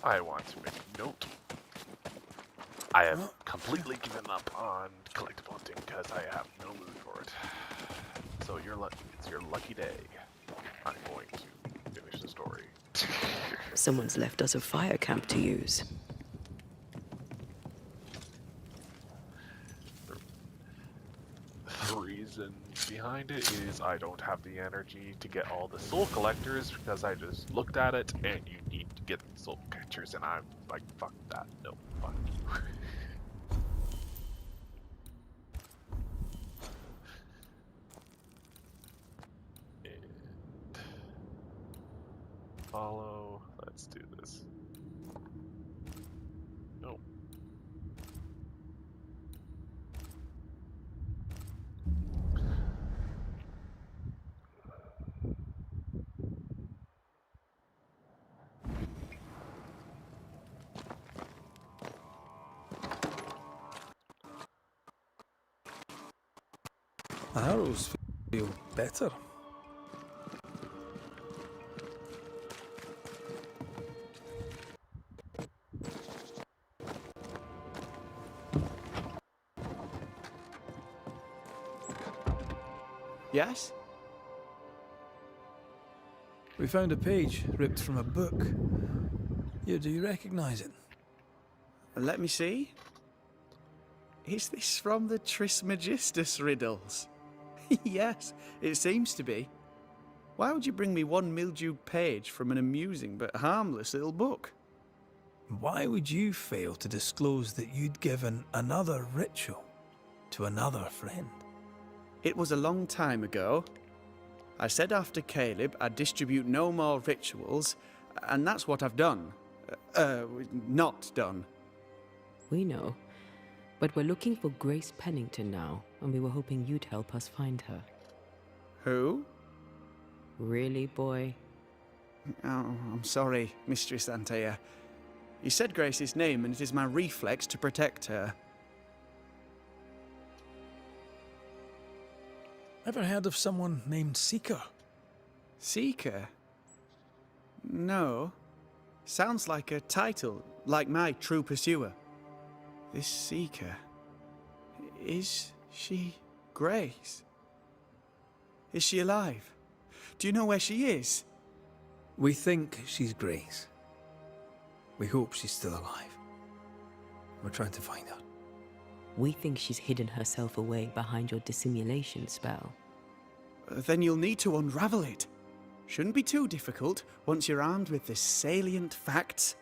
I want to make a note. I have completely given up on collectible hunting because I have no mood for it. So it's your lucky day. I'm going to finish the story. Someone's left us a fire camp to use. The reason behind it is I don't have the energy to get all the soul collectors because I just looked at it and you need to get the soul catchers and I'm like, fuck that, no, fuck you. And follow, let's do this. Nope. Arrows feel better. Yes? We found a page ripped from a book. Do you recognize it? Let me see. Is this from the Trismegistus riddles? Yes, it seems to be. Why would you bring me one mildewed page from an amusing but harmless little book? Why would you fail to disclose that you'd given another ritual to another friend? It was a long time ago. I said after Caleb I'd distribute no more rituals, and that's what I've done. Not done. We know. But we're looking for Grace Pennington now, and we were hoping you'd help us find her. Who? Really, boy? Oh, I'm sorry, Mistress Antea. You said Grace's name, and it is my reflex to protect her. Ever heard of someone named Seeker? Seeker? No. Sounds like a title, like my true pursuer. This Seeker... Is she Grace? Is she alive? Do you know where she is? We think she's Grace. We hope she's still alive. We're trying to find her. We think she's hidden herself away behind your dissimulation spell. Then you'll need to unravel it. Shouldn't be too difficult once you're armed with the salient facts.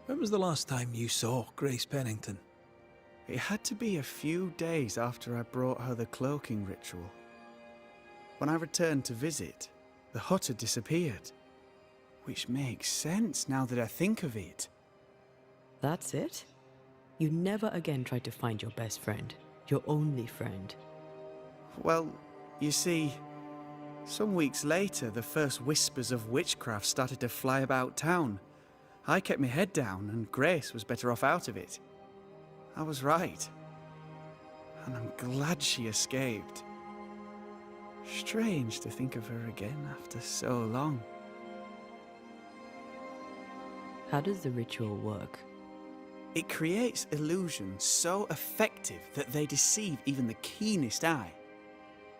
When was the last time you saw Grace Pennington? It had to be a few days after I brought her the cloaking ritual. When I returned to visit, the hut had disappeared. Which makes sense now that I think of it. That's it? You never again tried to find your best friend, your only friend. Well, you see, some weeks later the first whispers of witchcraft started to fly about town. I kept my head down and Grace was better off out of it. I was right. And I'm glad she escaped. Strange to think of her again after so long. How does the ritual work? It creates illusions so effective that they deceive even the keenest eye.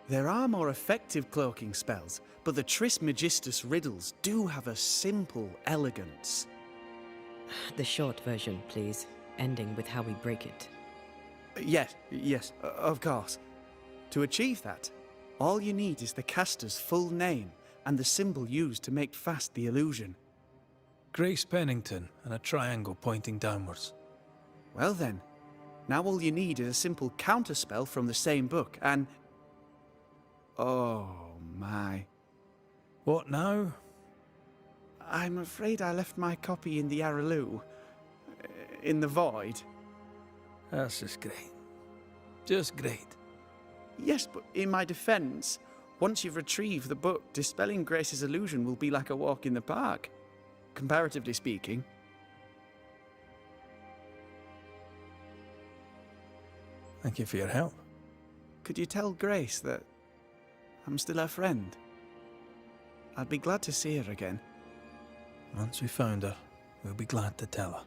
There are more effective cloaking spells, but the Trismegistus riddles do have a simple elegance. The short version, please, ending with how we break it. Yes, of course. To achieve that, all you need is the caster's full name and the symbol used to make fast the illusion. Grace Pennington and a triangle pointing downwards. Well then, now all you need is a simple counterspell from the same book and... Oh my. What now? I'm afraid I left my copy in the Araloo. In the void. That's just great. Just great. Yes, but in my defense, once you've retrieved the book, dispelling Grace's illusion will be like a walk in the park. Comparatively speaking. Thank you for your help. Could you tell Grace that I'm still her friend? I'd be glad to see her again. Once we found her, we'll be glad to tell her.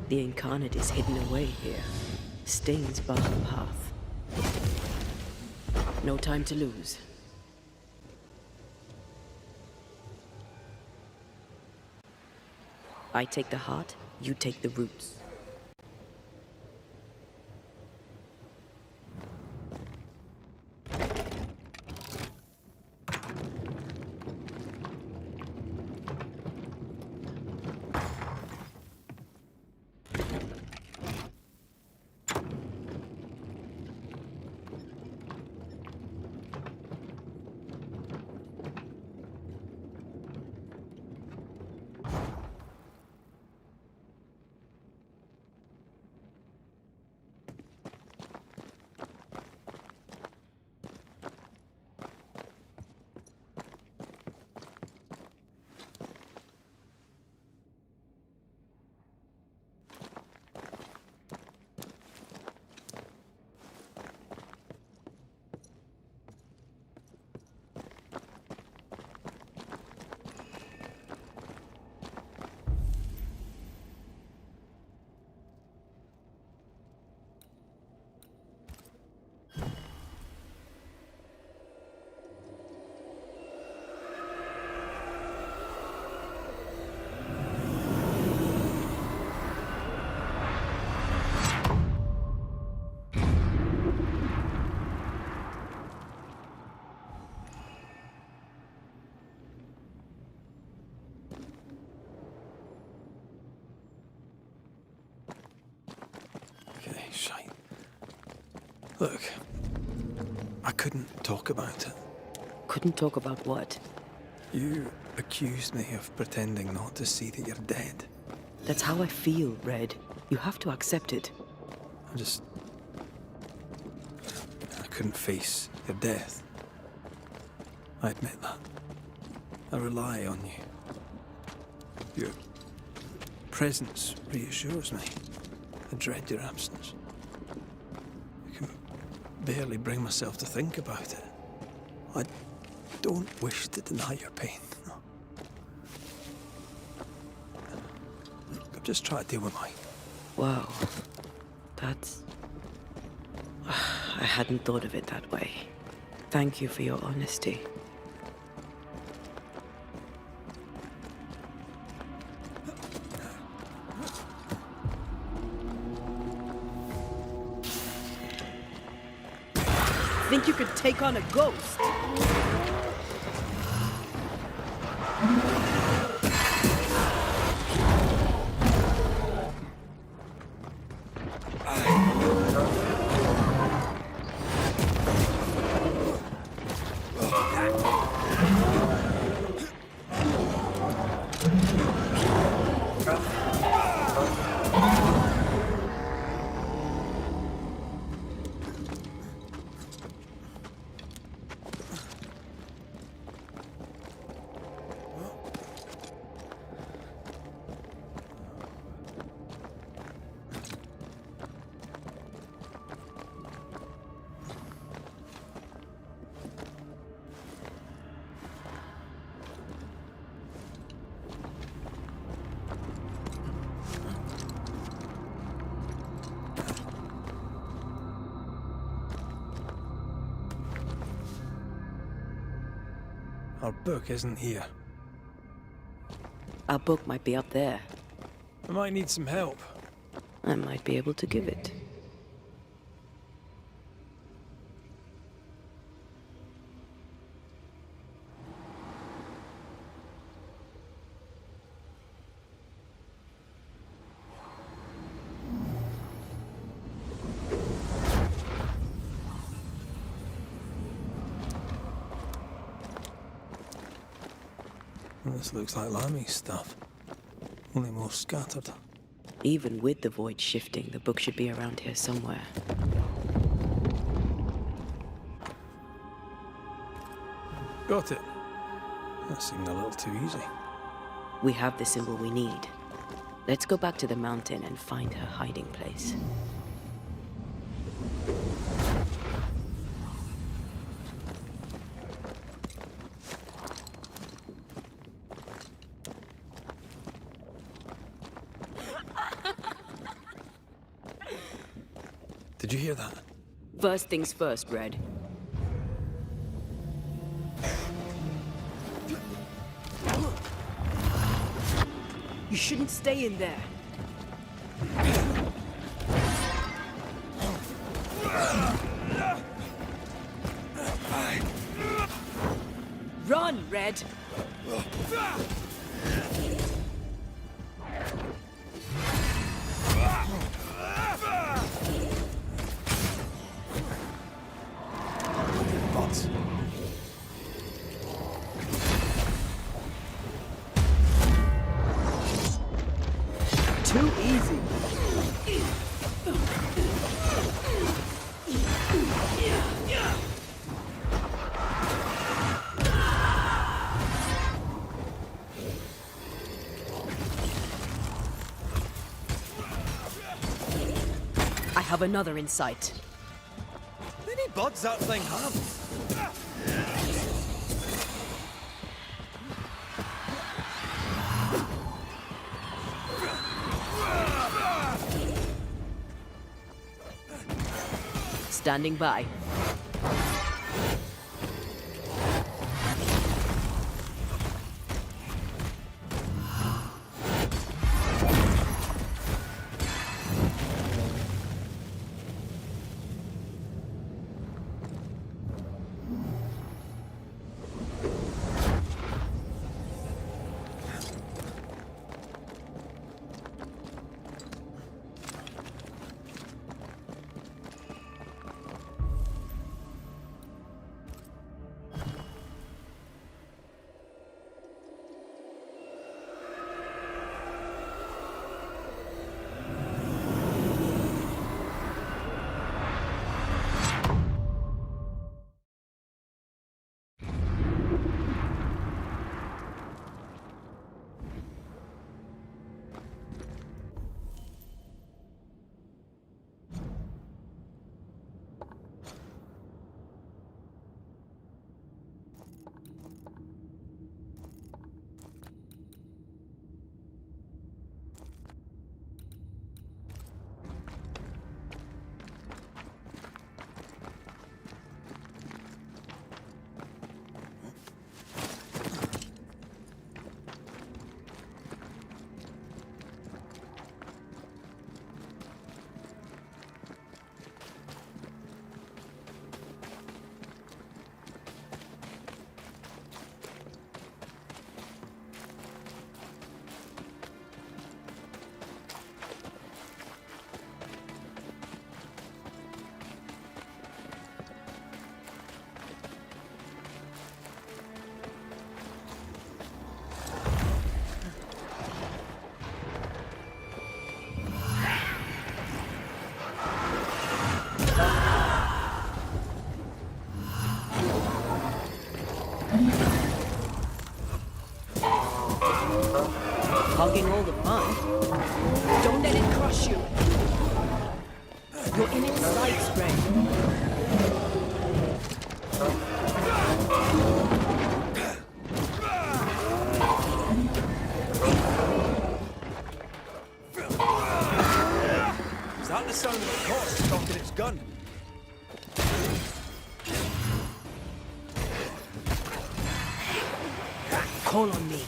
The incarnate is hidden away here. Stains bar the path. No time to lose. I take the heart, you take the roots. Okay, shite. Look, I couldn't talk about it. Couldn't talk about what? You accused me of pretending not to see that you're dead. That's how I feel, Red. You have to accept it. I couldn't face your death. I admit that. I rely on you. Your presence reassures me. I dread your absence. I can barely bring myself to think about it. I don't wish to deny your pain. No. I've just tried to deal with mine. Wow. That's... I hadn't thought of it that way. Thank you for your honesty. Think you could take on a ghost? Our book isn't here. Our book might be up there. I might need some help. I might be able to give it. This looks like Lami's stuff. Only more scattered. Even with the void shifting, the book should be around here somewhere. Got it. That seemed a little too easy. We have the symbol we need. Let's go back to the mountain and find her hiding place. Did you hear that? First things first, Red. You shouldn't stay in there. Run, Red! Bots. Too easy. I have another in sight. Many bots that thing have? Standing by. Hogging all the fun. Don't let it crush you. You're in its sights, Ray. Is that the sound of a horse cocking its gun? Call on me.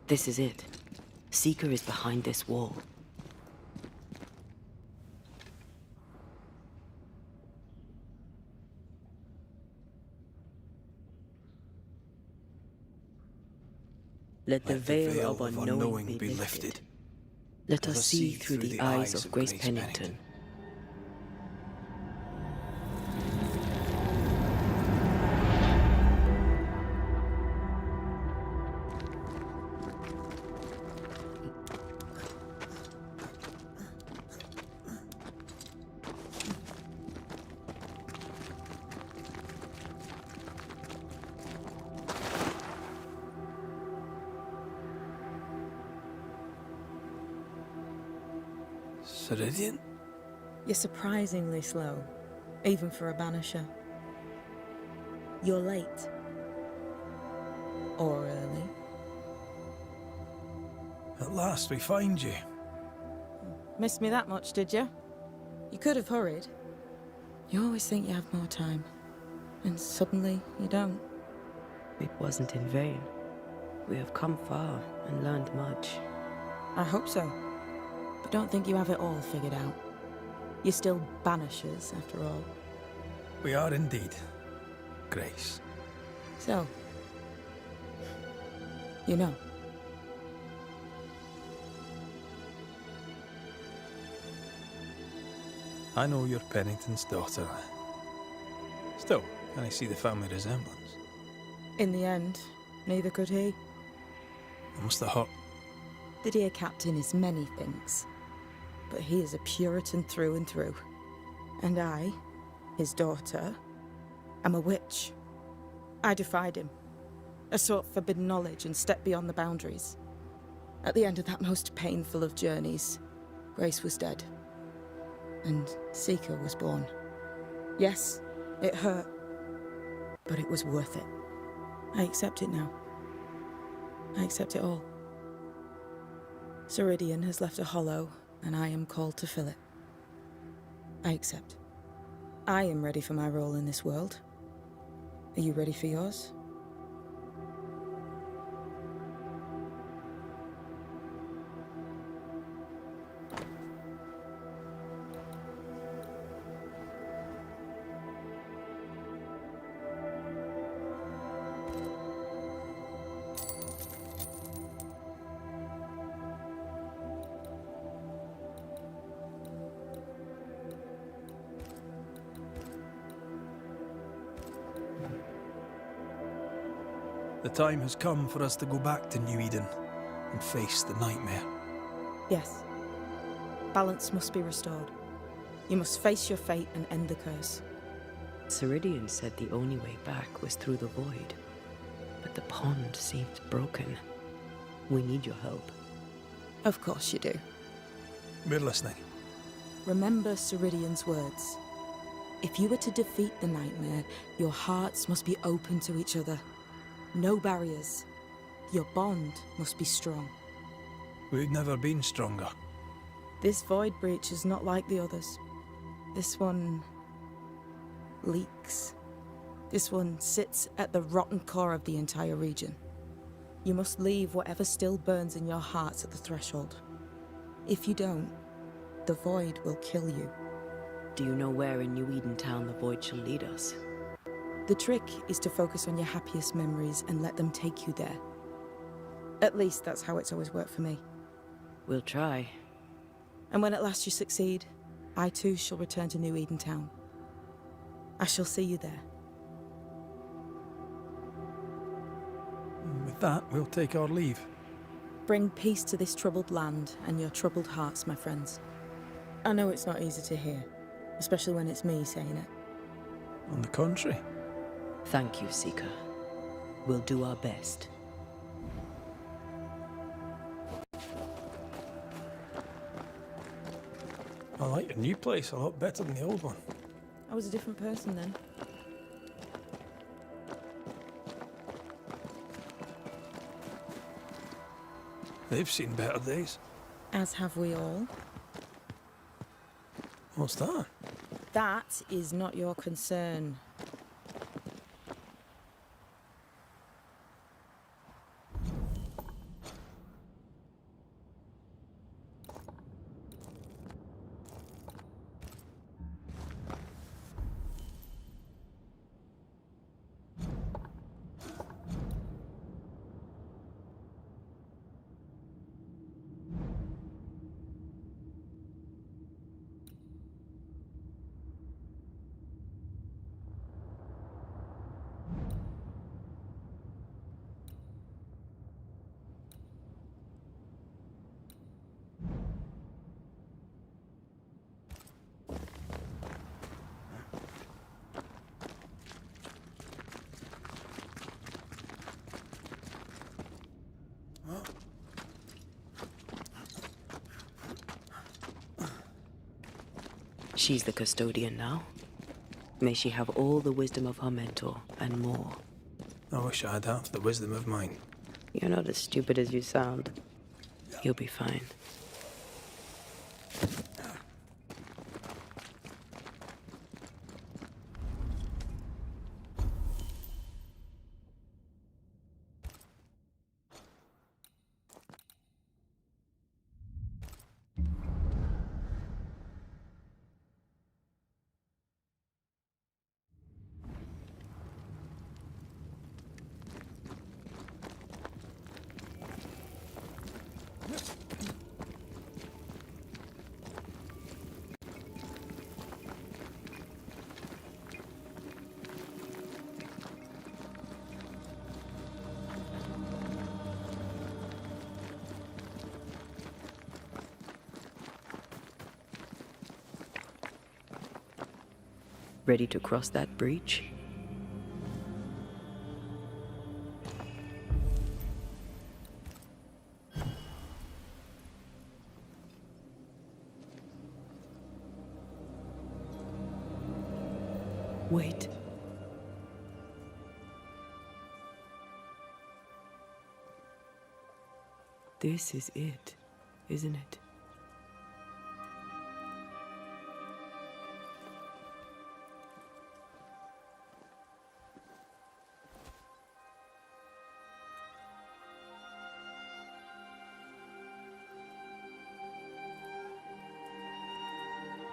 This is it. Seeker is behind this wall. Let the veil of unknowing be lifted. Let us see through the eyes of Grace Pennington. Ceridian? You're surprisingly slow, even for a Banisher. You're late. Or early. At last we find you. Missed me that much, did you? You could have hurried. You always think you have more time, and suddenly you don't. It wasn't in vain. We have come far and learned much. I hope so. But don't think you have it all figured out. You're still Banishers, after all. We are indeed, Grace. So, you know. I know you're Pennington's daughter. Still, can I see the family resemblance? In the end, neither could he. It must have hurt. The dear captain is many things, but he is a Puritan through and through. And I, his daughter, am a witch. I defied him. I sought forbidden knowledge and stepped beyond the boundaries. At the end of that most painful of journeys, Grace was dead. And Seeker was born. Yes, it hurt, but it was worth it. I accept it now. I accept it all. Ceridian has left a hollow, and I am called to fill it. I accept. I am ready for my role in this world. Are you ready for yours? The time has come for us to go back to New Eden and face the nightmare. Yes. Balance must be restored. You must face your fate and end the curse. Ceridian said the only way back was through the void. But the pond seemed broken. We need your help. Of course you do. We're listening. Remember Ceridian's words. If you were to defeat the nightmare, your hearts must be open to each other. No barriers. Your bond must be strong. We've never been stronger. This void breach is not like the others. This one leaks. This one sits at the rotten core of the entire region. You must leave whatever still burns in your hearts at the threshold. If you don't, the void will kill you. Do you know where in New Eden Town the void shall lead us? The trick is to focus on your happiest memories and let them take you there. At least that's how it's always worked for me. We'll try. And when at last you succeed, I too shall return to New Eden Town. I shall see you there. With that, we'll take our leave. Bring peace to this troubled land and your troubled hearts, my friends. I know it's not easy to hear, especially when it's me saying it. On the contrary. Thank you, Seeker. We'll do our best. I like your new place a lot better than the old one. I was a different person then. They've seen better days. As have we all. What's that? That is not your concern. She's the custodian now. May she have all the wisdom of her mentor, and more. I wish I'd have the wisdom of mine. You're not as stupid as you sound. You'll be fine. Ready to cross that breach? Wait. This is it, isn't it?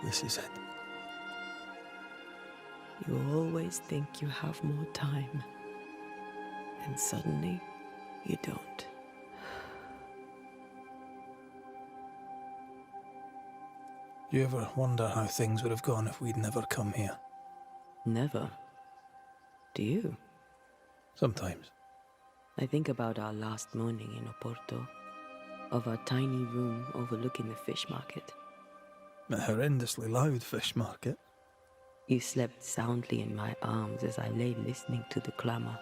This is it. You always think you have more time, and suddenly you don't. Do you ever wonder how things would have gone if we'd never come here? Never. Do you? Sometimes. I think about our last morning in Oporto, of our tiny room overlooking the fish market. A horrendously loud fish market. You slept soundly in my arms as I lay listening to the clamor.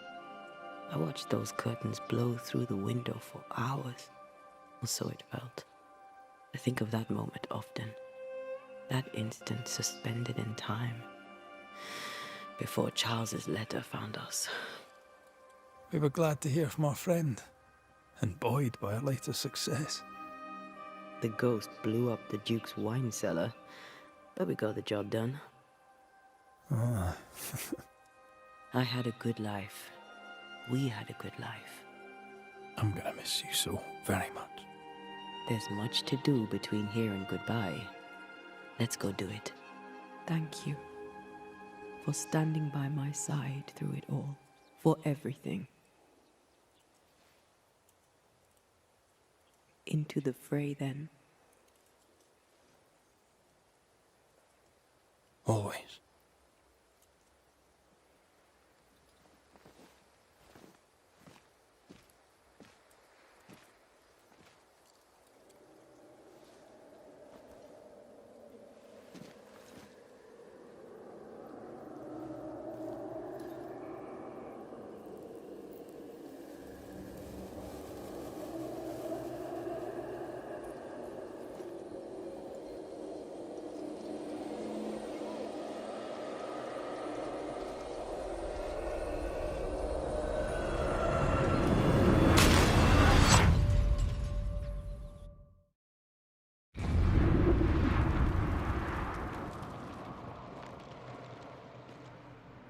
I watched those curtains blow through the window for hours, or so it felt. I think of that moment often. That instant suspended in time, before Charles's letter found us. We were glad to hear from our friend, and buoyed by our latest success. The ghost blew up the Duke's wine cellar, but we got the job done. Ah. I had a good life. We had a good life. I'm gonna miss you so very much. There's much to do between here and goodbye. Let's go do it. Thank you for standing by my side through it all, for everything. Into the fray, then. Always.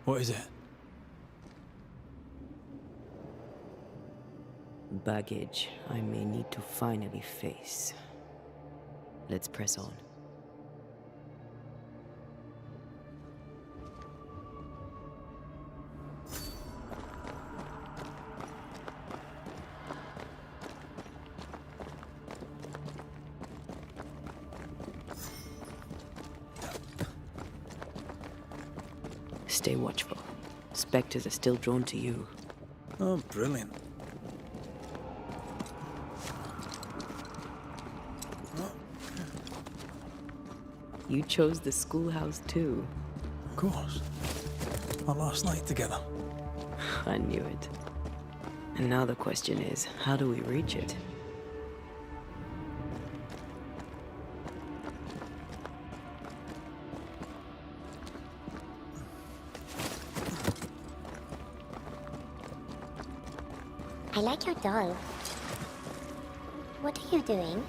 What is it? Baggage I may need to finally face. Let's press on. Stay watchful. Spectres are still drawn to you. Oh, brilliant. You chose the schoolhouse too. Of course. Our last night together. I knew it. And now the question is, how do we reach it? I like your doll. What are you doing?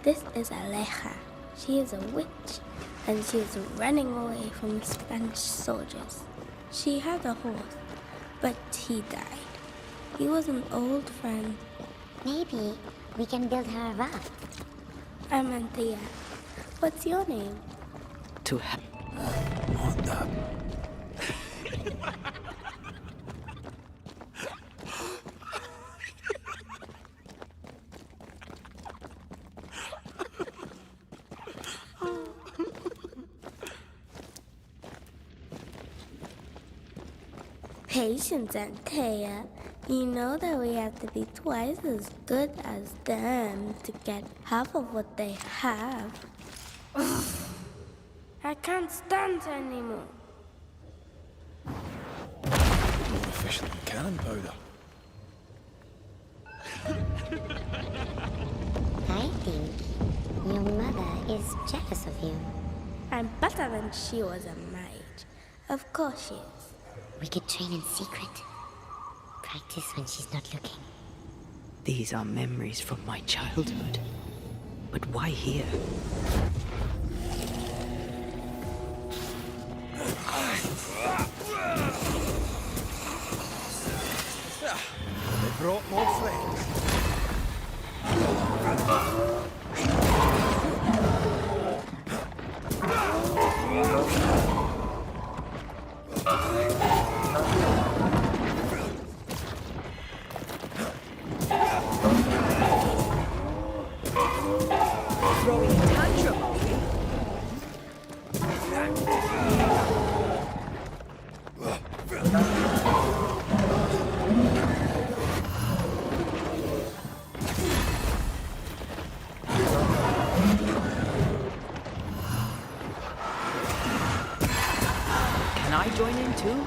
This is Aleja. She is a witch, and she is running away from Spanish soldiers. She had a horse, but he died. He was an old friend. Maybe we can build her a raft. I'm Anthea. What's your name? To help. What the? Patience, Anthea. You know that we have to be twice as good as them to get half of what they have. I can't stand anymore. cannon powder. I think your mother is jealous of you. I'm better than she was a mage. Of course she is. We could train in secret. Practice when she's not looking. These are memories from my childhood. But why here? They brought more friends. Throwing a tantrum, are we? Can I join in too?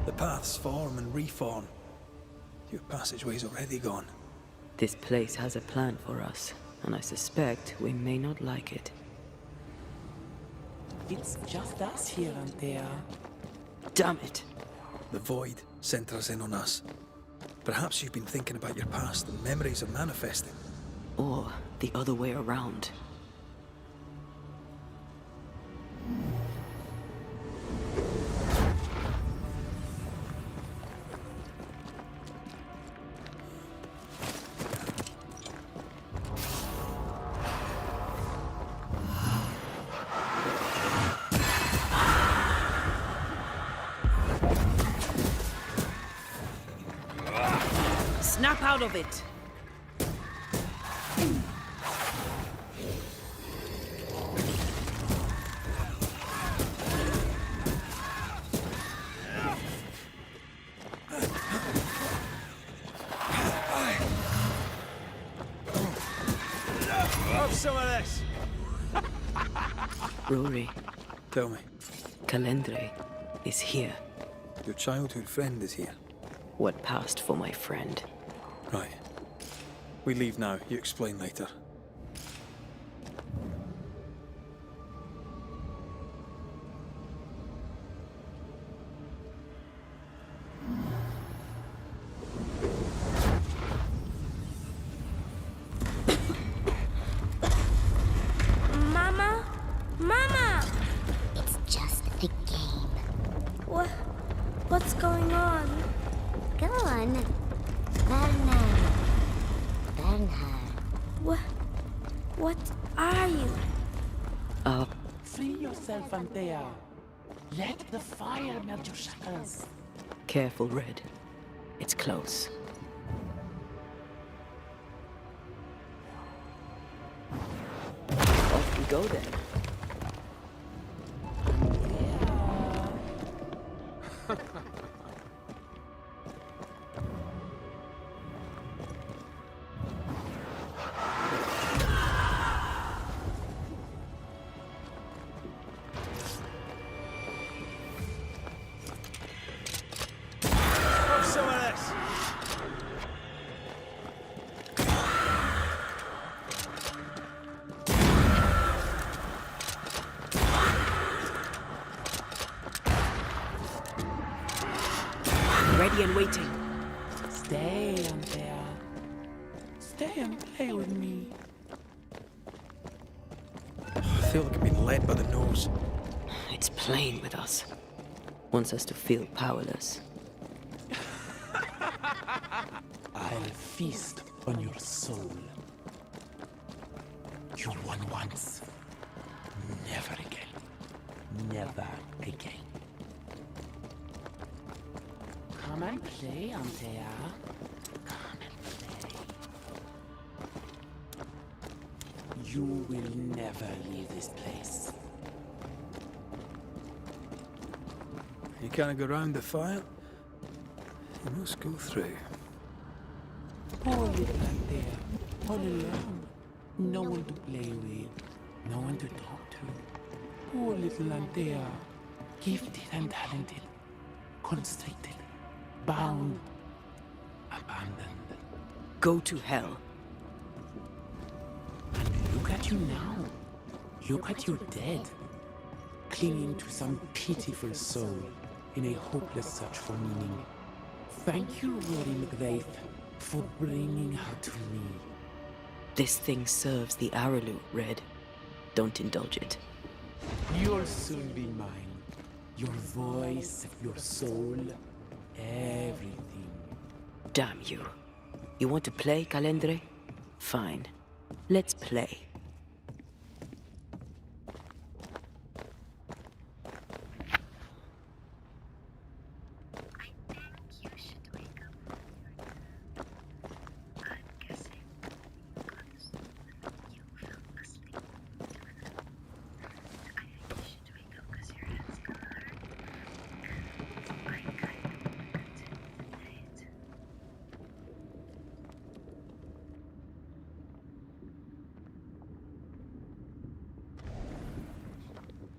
The paths form and reform. Your passageway's already gone. This place has a plan for us, and I suspect we may not like it. It's just us here and there. Damn it! The void centres in on us. Perhaps you've been thinking about your past and memories are manifesting. Or the other way around. Snap out of it! Have some of this! Rory, Tell me, Calendre is here. your childhood friend is here. What passed for my friend? Right. We leave now. You explain later. Mama? Mama! It's just a game. What's going on? Go on. Bernard. What are you? Free yourself, Antea. Let the fire melt your shackles. Careful, Red. It's close. Off we go then. Have some of this! Ready and waiting. Stay, Antea. Stay and play with me. I feel like I'm being led by the nose. It's playing with us. Wants us to feel powerless. I'll feast on your soul. You won once. Never again. Never again. Come and play, Antea. Come and play. You will never leave this place. You can't go round the fire. You must go through. Poor little Antea, all alone. No one to play with, no one to talk to. Poor little Antea, gifted and talented, constricted, bound, abandoned. Go to hell. And look at you now. Look at you dead, clinging to some pitiful soul in a hopeless search for meaning. Thank you, Rory McGrath, for bringing her to me. This thing serves the Araloo, Red. Don't indulge it. You'll soon be mine. Your voice, your soul, everything. Damn you. You want to play, Calendre? Fine. Let's play.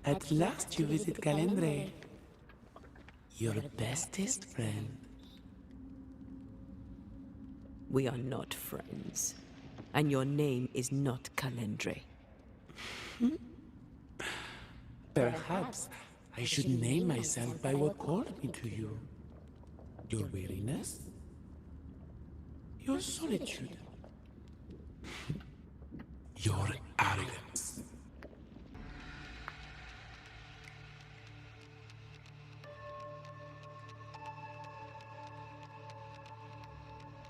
At last you visit Calendre, your bestest friend. We are not friends. And your name is not Calendre. Perhaps I should name myself by what called me to you. Your weariness, your solitude, your arrogance.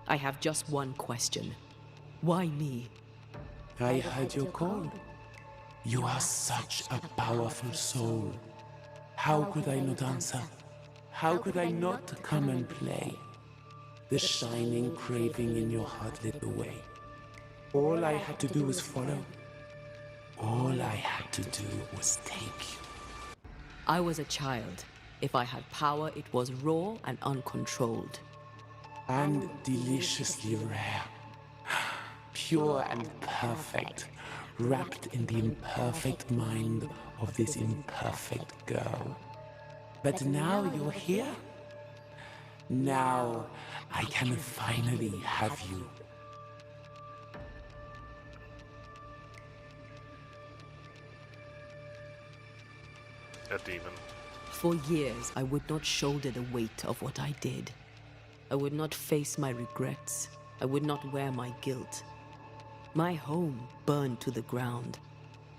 I have just one question. Why me? I heard your call. You are such a powerful soul. How could I not answer? How could I not come and play? The shining craving in your heart lit the way. All I had to do was follow. All I had to do was take you. I was a child. If I had power, it was raw and uncontrolled. And deliciously rare. Pure and perfect, wrapped in the imperfect mind of this imperfect girl. But now you're here. Now I can finally have you. A demon. For years, I would not shoulder the weight of what I did. I would not face my regrets. I would not wear my guilt. My home burned to the ground.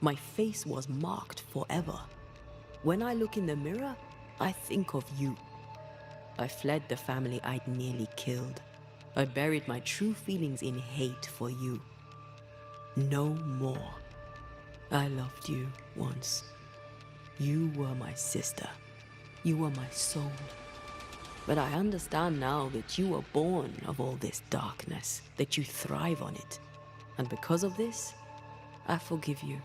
My face was marked forever. When I look in the mirror, I think of you. I fled the family I'd nearly killed. I buried my true feelings in hate for you. No more. I loved you once. You were my sister. You were my soul. But I understand now that you were born of all this darkness, that you thrive on it. And because of this, I forgive you.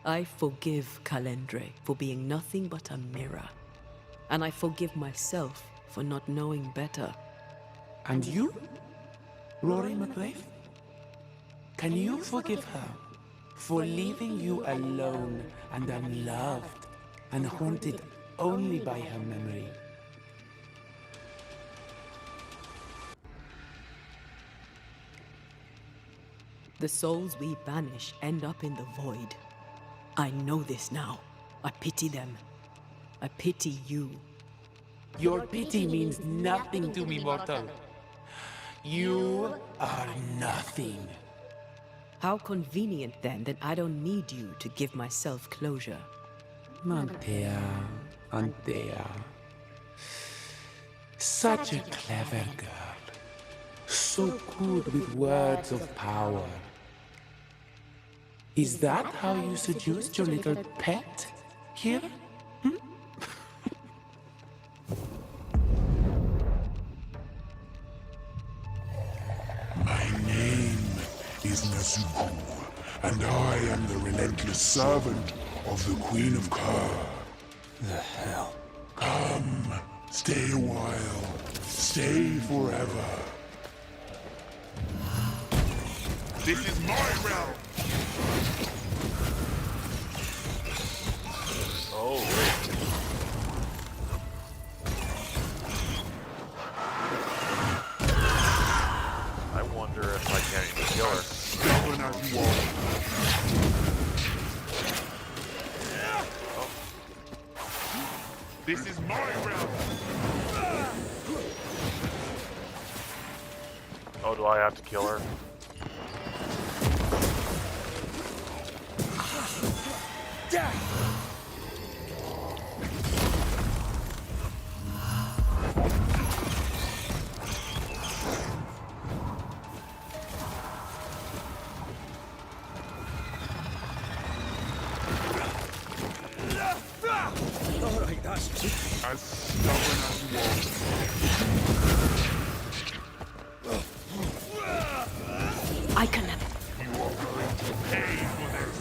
I forgive Calendre for being nothing but a mirror. And I forgive myself for not knowing better. And you, Rory McGrath? Can you forgive her for leaving you alone and unloved and haunted only by her memory? The souls we banish end up in the void. I know this now. I pity them. I pity you. Your pity means nothing to me, mortal. You are nothing. How convenient then that I don't need you to give myself closure. Antea, Antea. Such a clever girl. So good with words of power. Is that how you seduced your little pet here? My name is Nezuko, And I am the relentless servant of the Queen of Kerr. The hell? Come, stay a while. Stay forever. This is my realm! Oh, wait. I wonder if I can't even kill her. Stubborn as you are. Oh. This is my realm! Oh, do I have to kill her? Alright, that's cheap. As stubborn as you are. I can. You are going to pay for this.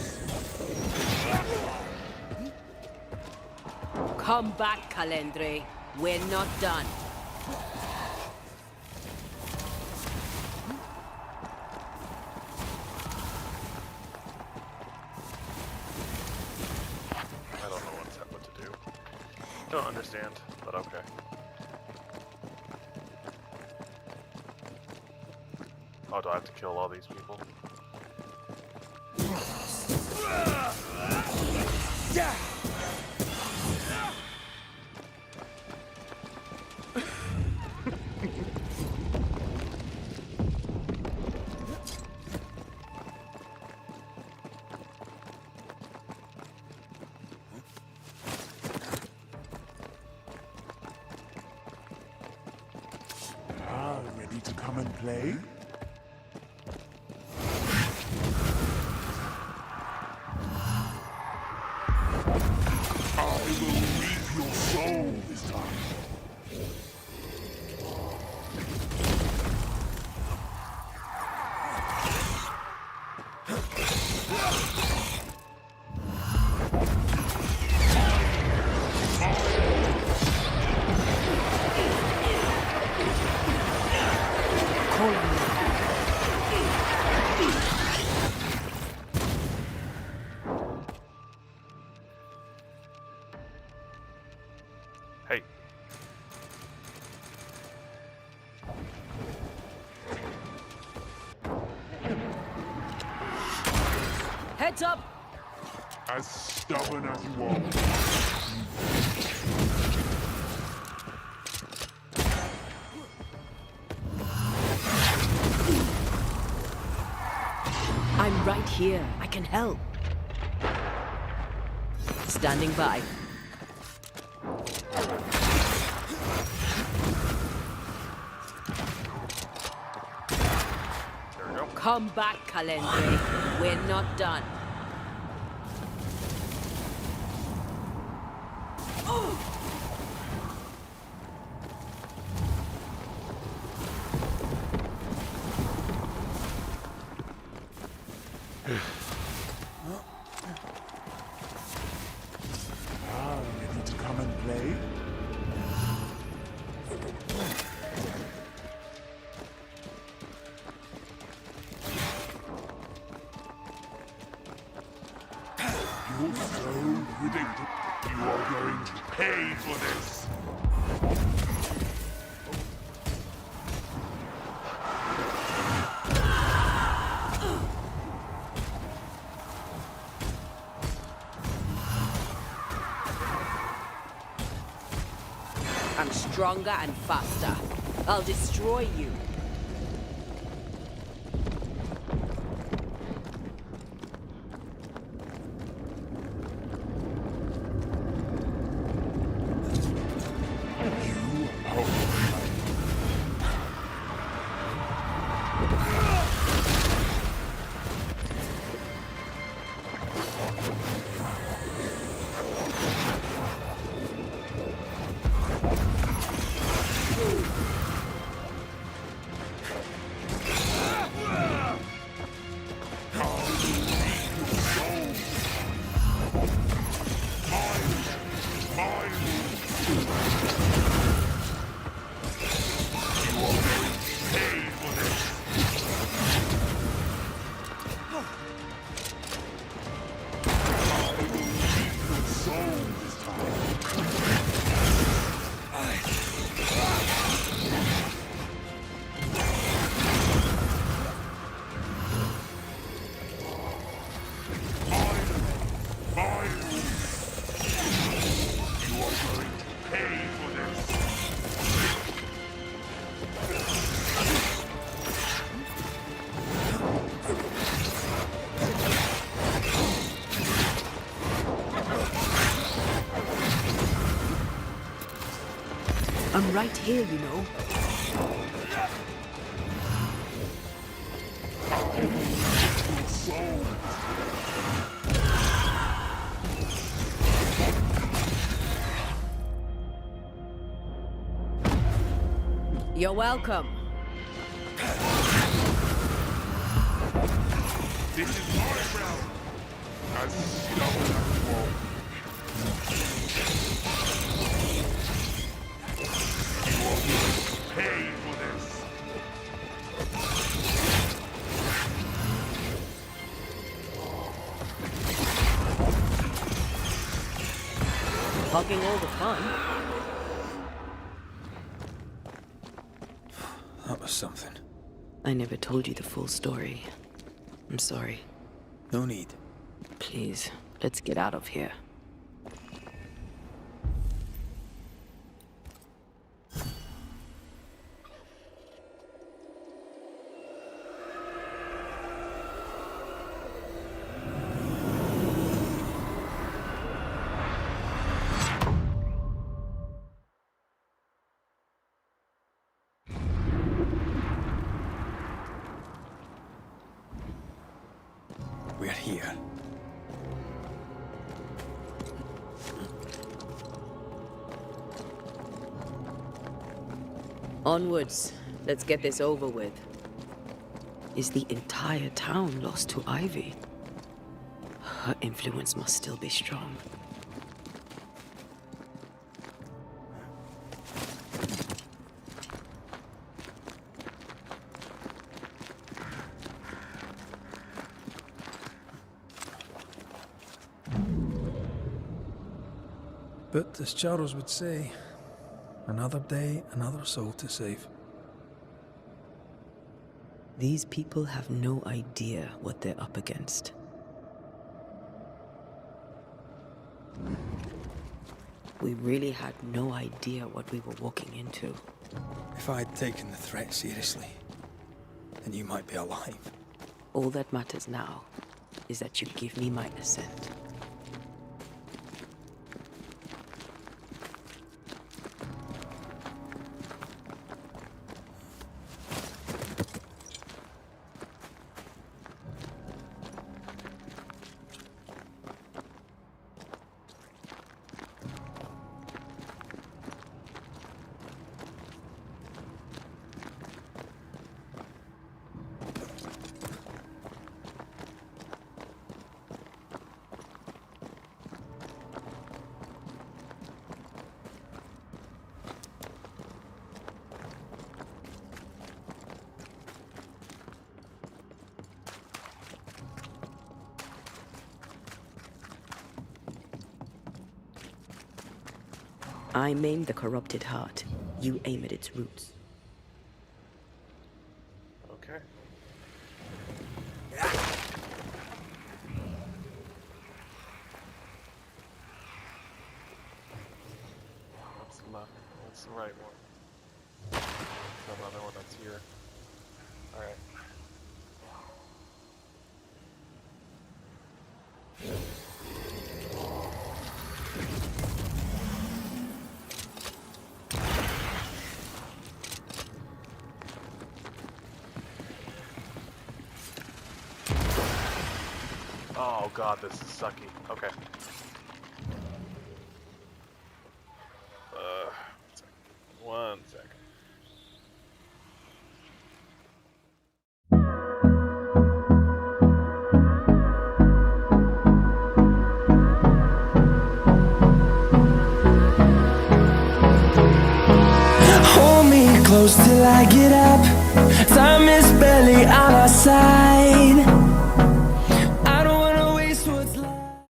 Come back, Calendre. We're not done. I don't know what to do. Don't understand, but okay. Oh, do I have to kill all these people? Ready to come and play? I will reap your soul this time. Hey. Heads up! As stubborn as you are. I'm right here. I can help. Standing by. There we go. Come back, Calendre. We're not done. Ready to come and play? You're so predictable. You are going to pay for this. I'm stronger and faster. I'll destroy you. You are I'm right here, you know. You're welcome. This is my realm. As stubborn as war. You will pay for this. Hogging all the fun. That was something. I never told you the full story. I'm sorry. No need. Please, let's get out of here. We're here. Onwards. Let's get this over with. Is the entire town lost to Ivy? Her influence must still be strong. But as Charles would say, another day, another soul to save. These people have no idea what they're up against. We really had no idea what we were walking into. If I'd taken the threat seriously, then you might be alive. All that matters now is that you give me my assent. I maim the corrupted heart. You aim at its roots. Okay. What's the left? What's the right one? There's another one that's here. Alright. Oh god, this is sucky. Okay. One second. Hold me close till I get up. Time is barely on our side.